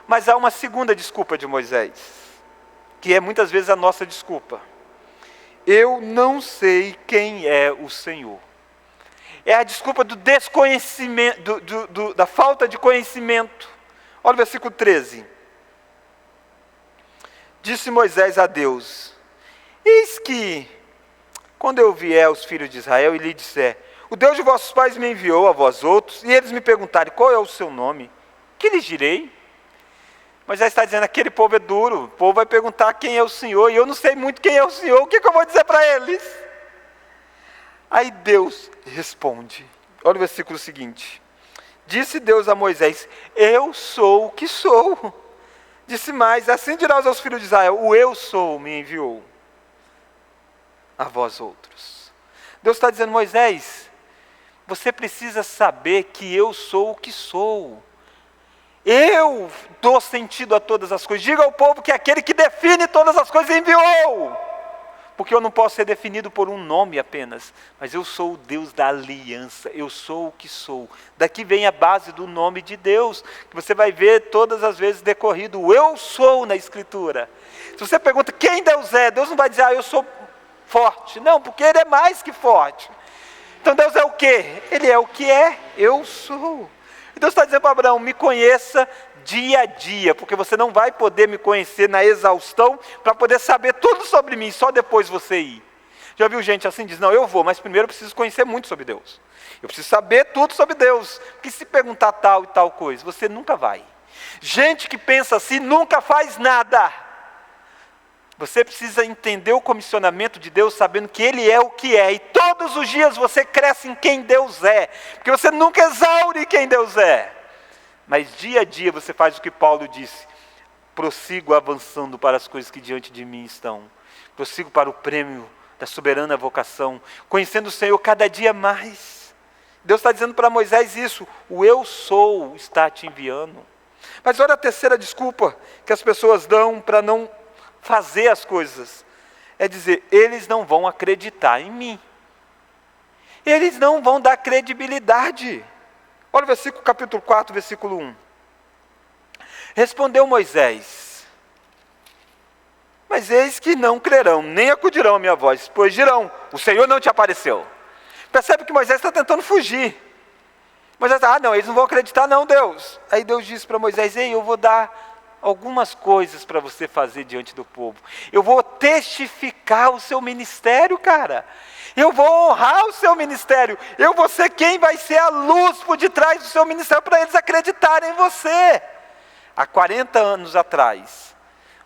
Mas há uma segunda desculpa de Moisés, que é muitas vezes a nossa desculpa. Eu não sei quem é o Senhor. É a desculpa do desconhecimento, da falta de conhecimento. Olha o versículo 13. Disse Moisés a Deus, eis que, quando eu vier aos filhos de Israel e lhe disser, o Deus de vossos pais me enviou a vós outros, e eles me perguntarem, qual é o seu nome? Que lhes direi? Moisés está dizendo, aquele povo é duro, o povo vai perguntar quem é o Senhor, e eu não sei muito quem é o Senhor, o que eu vou dizer para eles? Aí Deus responde, olha o versículo seguinte, disse Deus a Moisés, eu sou o que sou. Disse mais, assim dirás aos filhos de Israel, o eu sou me enviou a vós outros. Deus está dizendo, Moisés, você precisa saber que eu sou o que sou. Eu dou sentido a todas as coisas. Diga ao povo que aquele que define todas as coisas enviou. Porque eu não posso ser definido por um nome apenas, mas eu sou o Deus da aliança, eu sou o que sou. Daqui vem a base do nome de Deus, que você vai ver todas as vezes decorrido, o eu sou na Escritura. Se você pergunta quem Deus é, Deus não vai dizer, eu sou forte. Não, porque Ele é mais que forte. Então Deus é o quê? Ele é o que é, eu sou. E Deus está dizendo para Abraão, me conheça dia a dia, porque você não vai poder me conhecer na exaustão, para poder saber tudo sobre mim, só depois você ir. Já viu gente assim, diz, não, eu vou, mas primeiro eu preciso conhecer muito sobre Deus. Eu preciso saber tudo sobre Deus, porque se perguntar tal e tal coisa, você nunca vai. Gente que pensa assim, nunca faz nada. Você precisa entender o comissionamento de Deus, sabendo que Ele é o que é, e todos os dias você cresce em quem Deus é, porque você nunca exaure quem Deus é. Mas dia a dia você faz o que Paulo disse, prossigo avançando para as coisas que diante de mim estão, prossigo para o prêmio da soberana vocação, conhecendo o Senhor cada dia mais. Deus está dizendo para Moisés isso, o eu sou está te enviando. Mas olha a terceira desculpa que as pessoas dão para não fazer as coisas, é dizer, eles não vão acreditar em mim, eles não vão dar credibilidade. Olha o versículo, capítulo 4, versículo 1. Respondeu Moisés, mas eis que não crerão, nem acudirão à minha voz, pois dirão, o Senhor não te apareceu. Percebe que Moisés está tentando fugir. Moisés está, não, eles não vão acreditar não, Deus. Aí Deus disse para Moisés, ei, eu vou dar algumas coisas para você fazer diante do povo. Eu vou testificar o seu ministério, cara. Eu vou honrar o seu ministério. Eu vou ser quem vai ser a luz por detrás do seu ministério para eles acreditarem em você. Há 40 anos atrás,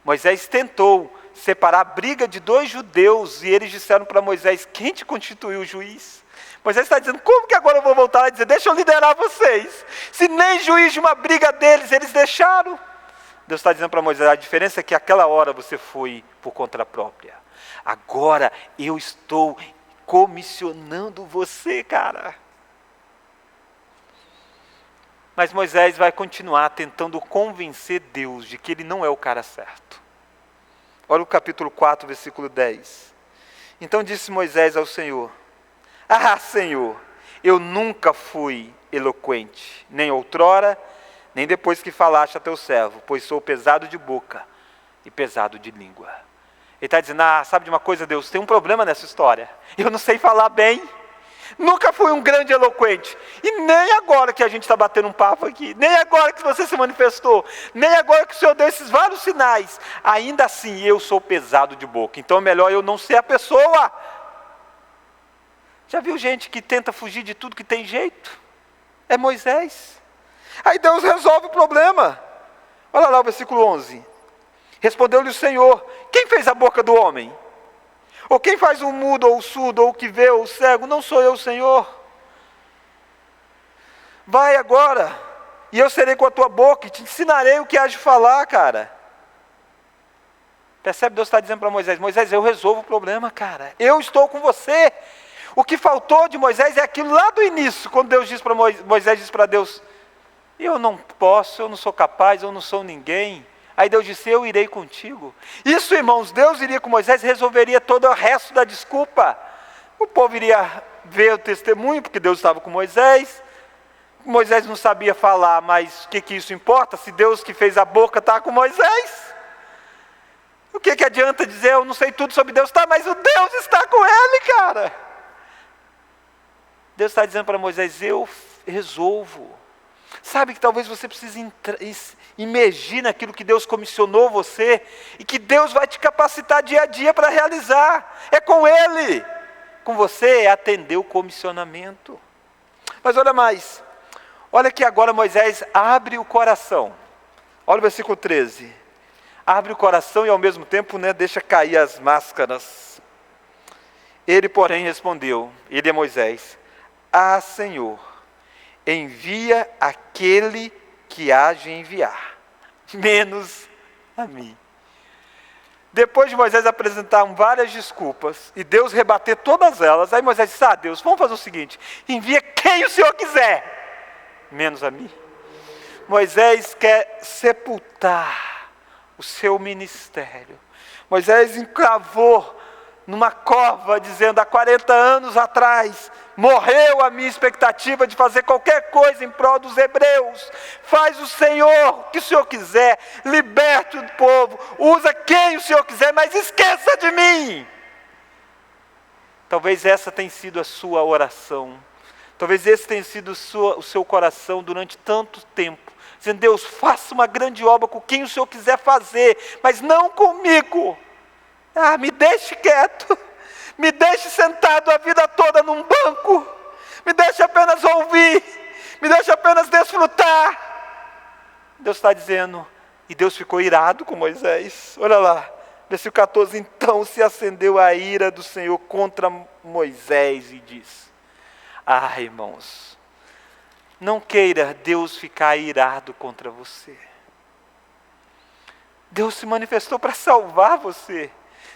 Moisés tentou separar a briga de dois judeus e eles disseram para Moisés, quem te constituiu juiz? Moisés está dizendo, como que agora eu vou voltar e dizer, deixa eu liderar vocês? Se nem juiz de uma briga deles eles deixaram. Deus está dizendo para Moisés, a diferença é que aquela hora você foi por conta própria. Agora eu estou comissionando você, cara. Mas Moisés vai continuar tentando convencer Deus de que ele não é o cara certo. Olha o capítulo 4, versículo 10. Então disse Moisés ao Senhor: Ah, Senhor, eu nunca fui eloquente, nem outrora, nem depois que falaste a teu servo, pois sou pesado de boca e pesado de língua. Ele está dizendo, sabe de uma coisa, Deus, tem um problema nessa história. Eu não sei falar bem, nunca fui um grande eloquente, e nem agora que a gente está batendo um papo aqui, nem agora que você se manifestou, nem agora que o Senhor deu esses vários sinais, ainda assim eu sou pesado de boca, então é melhor eu não ser a pessoa. Já viu gente que tenta fugir de tudo que tem jeito? É Moisés. Aí Deus resolve o problema. Olha lá o versículo 11. Respondeu-lhe o Senhor: quem fez a boca do homem? Ou quem faz o mudo, ou o surdo, ou o que vê, ou o cego? Não sou eu, Senhor? Vai agora, e eu serei com a tua boca, e te ensinarei o que hás de falar, cara. Percebe? Deus está dizendo para Moisés: Moisés, eu resolvo o problema, cara. Eu estou com você. O que faltou de Moisés é aquilo lá do início, quando Deus diz para Moisés diz para Deus: eu não posso, eu não sou capaz, eu não sou ninguém. Aí Deus disse: eu irei contigo. Isso, irmãos, Deus iria com Moisés, resolveria todo o resto da desculpa. O povo iria ver o testemunho, porque Deus estava com Moisés. Moisés não sabia falar, mas o que isso importa? Se Deus que fez a boca está com Moisés, o que adianta dizer, eu não sei tudo sobre Deus? Tá, mas o Deus está com ele, cara. Deus está dizendo para Moisés: eu resolvo. Sabe que talvez você precise imergir naquilo que Deus comissionou você, e que Deus vai te capacitar dia a dia para realizar. É com Ele. Com você é atender o comissionamento. Mas olha mais. Olha que agora Moisés abre o coração. Olha o versículo 13. Abre o coração e ao mesmo tempo, deixa cair as máscaras. Ele, porém, respondeu, ele é Moisés: Ah, Senhor, envia aquele que há de enviar, menos a mim. Depois de Moisés apresentar várias desculpas, e Deus rebater todas elas, aí Moisés disse: Deus, vamos fazer o seguinte, envia quem o Senhor quiser, menos a mim. Moisés quer sepultar o seu ministério. Moisés encravou numa cova, dizendo: há 40 anos atrás, morreu a minha expectativa de fazer qualquer coisa em prol dos hebreus. Faz o Senhor o que o Senhor quiser, liberte o povo, usa quem o Senhor quiser, mas esqueça de mim. Talvez essa tenha sido a sua oração, talvez esse tenha sido o seu coração durante tanto tempo, dizendo: Deus, faça uma grande obra com quem o Senhor quiser fazer, mas não comigo. Me deixe quieto, me deixe sentado a vida toda num banco, me deixe apenas ouvir, me deixe apenas desfrutar. Deus está dizendo, e Deus ficou irado com Moisés. Olha lá, versículo 14: Então se acendeu a ira do Senhor contra Moisés e diz: irmãos, não queira Deus ficar irado contra você. Deus se manifestou para salvar você.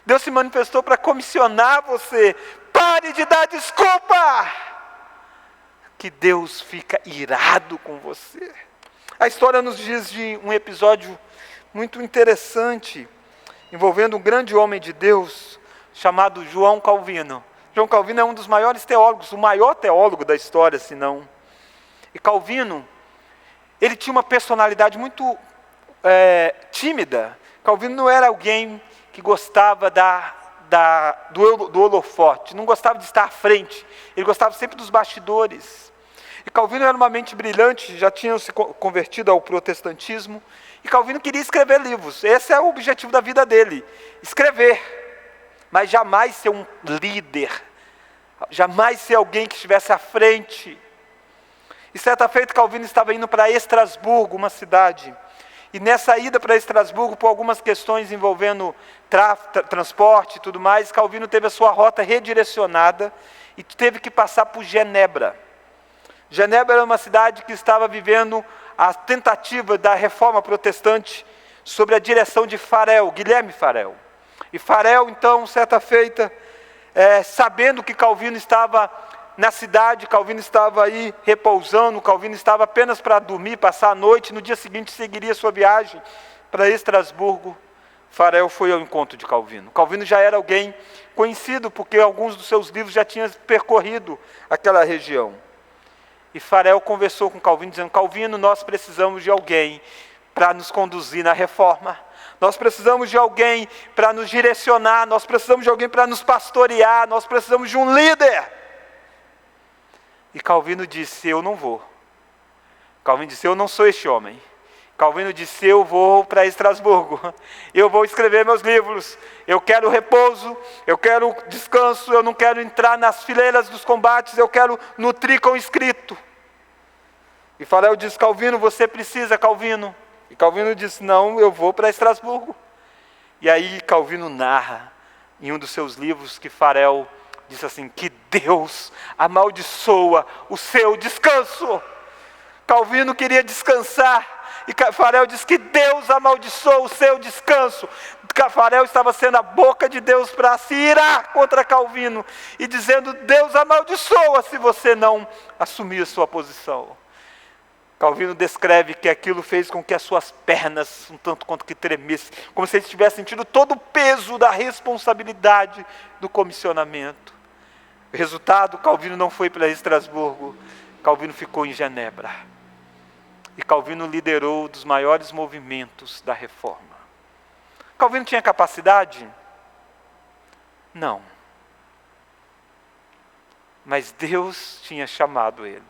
Deus se manifestou para comissionar você. Pare de dar desculpa, que Deus fica irado com você. A história nos diz de um episódio muito interessante, envolvendo um grande homem de Deus, chamado João Calvino. João Calvino é um dos maiores teólogos, o maior teólogo da história, se não. E Calvino, ele tinha uma personalidade tímida. Calvino não era alguém que gostava do holofote, não gostava de estar à frente, ele gostava sempre dos bastidores. E Calvino era uma mente brilhante, já tinha se convertido ao protestantismo, e Calvino queria escrever livros. Esse é o objetivo da vida dele, escrever, mas jamais ser um líder, jamais ser alguém que estivesse à frente. E certa feita Calvino estava indo para Estrasburgo, uma cidade, e nessa ida para Estrasburgo, por algumas questões envolvendo transporte e tudo mais, Calvino teve a sua rota redirecionada e teve que passar por Genebra. Genebra era uma cidade que estava vivendo a tentativa da reforma protestante sobre a direção de Farel, Guilherme Farel. E Farel, então, certa feita, sabendo que Calvino estava na cidade, Calvino estava aí repousando, Calvino estava apenas para dormir, passar a noite, no dia seguinte seguiria sua viagem para Estrasburgo. Farel foi ao encontro de Calvino. Calvino já era alguém conhecido, porque alguns dos seus livros já tinham percorrido aquela região. E Farel conversou com Calvino, dizendo: Calvino, nós precisamos de alguém para nos conduzir na reforma. Nós precisamos de alguém para nos direcionar, nós precisamos de alguém para nos pastorear, nós precisamos de um líder. E Calvino disse: eu não vou. Calvino disse: eu não sou este homem. Calvino disse: eu vou para Estrasburgo, eu vou escrever meus livros, eu quero repouso, eu quero descanso, eu não quero entrar nas fileiras dos combates, eu quero nutrir com escrito. E Farel disse: Calvino, você precisa, Calvino. E Calvino disse: não, eu vou para Estrasburgo. E aí Calvino narra em um dos seus livros que Farel disse assim: que Deus amaldiçoa o seu descanso. Calvino queria descansar, e Farel diz que Deus amaldiçoa o seu descanso. Farel estava sendo a boca de Deus para se irar contra Calvino, e dizendo: Deus amaldiçoa se você não assumir a sua posição. Calvino descreve que aquilo fez com que as suas pernas, um tanto quanto que tremessem, como se ele tivesse sentido todo o peso da responsabilidade do comissionamento. O resultado: Calvino não foi para Estrasburgo, Calvino ficou em Genebra. E Calvino liderou um dos maiores movimentos da reforma. Calvino tinha capacidade? Não. Mas Deus tinha chamado ele.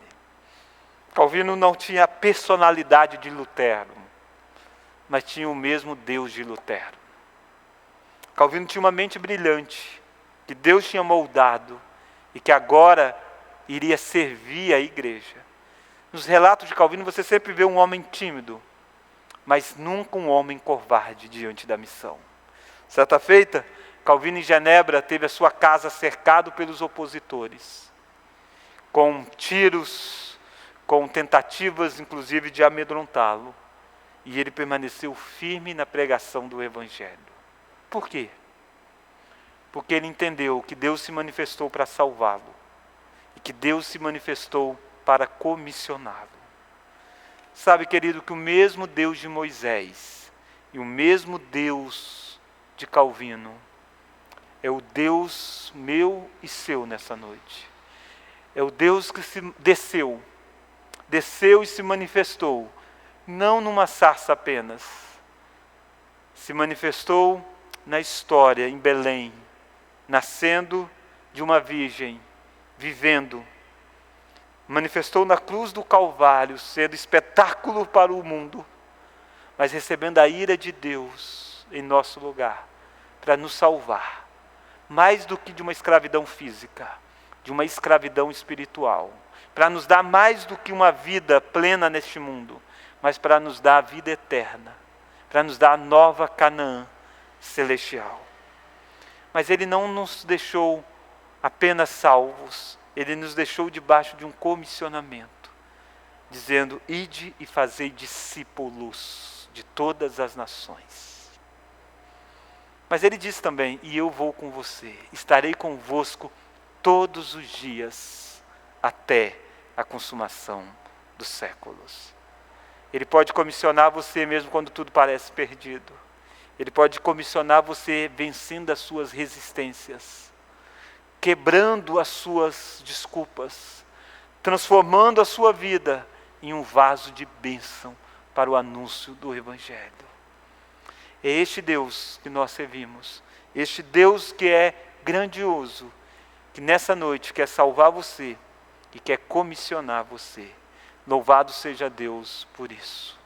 Calvino não tinha a personalidade de Lutero, mas tinha o mesmo Deus de Lutero. Calvino tinha uma mente brilhante, que Deus tinha moldado e que agora iria servir a igreja. Nos relatos de Calvino você sempre vê um homem tímido, mas nunca um homem covarde diante da missão. Certa feita, Calvino em Genebra teve a sua casa cercado pelos opositores, com tiros, com tentativas inclusive de amedrontá-lo. E ele permaneceu firme na pregação do Evangelho. Por quê? Porque ele entendeu que Deus se manifestou para salvá-lo, e que Deus se manifestou para comissioná-lo. Sabe, querido, que o mesmo Deus de Moisés e o mesmo Deus de Calvino é o Deus meu e seu nessa noite. É o Deus que desceu e se manifestou, não numa sarça apenas, se manifestou na história, em Belém, nascendo de uma virgem, vivendo, manifestou na cruz do Calvário, sendo espetáculo para o mundo, mas recebendo a ira de Deus em nosso lugar, para nos salvar, mais do que de uma escravidão física, de uma escravidão espiritual, para nos dar mais do que uma vida plena neste mundo, mas para nos dar a vida eterna, para nos dar a nova Canaã celestial. Mas Ele não nos deixou apenas salvos, Ele nos deixou debaixo de um comissionamento, dizendo: ide e fazei discípulos de todas as nações. Mas Ele diz também: e eu vou com você, estarei convosco todos os dias, até a consumação dos séculos. Ele pode comissionar você mesmo quando tudo parece perdido. Ele pode comissionar você vencendo as suas resistências, quebrando as suas desculpas, transformando a sua vida em um vaso de bênção para o anúncio do Evangelho. É este Deus que nós servimos, este Deus que é grandioso, que nessa noite quer salvar você e quer comissionar você. Louvado seja Deus por isso.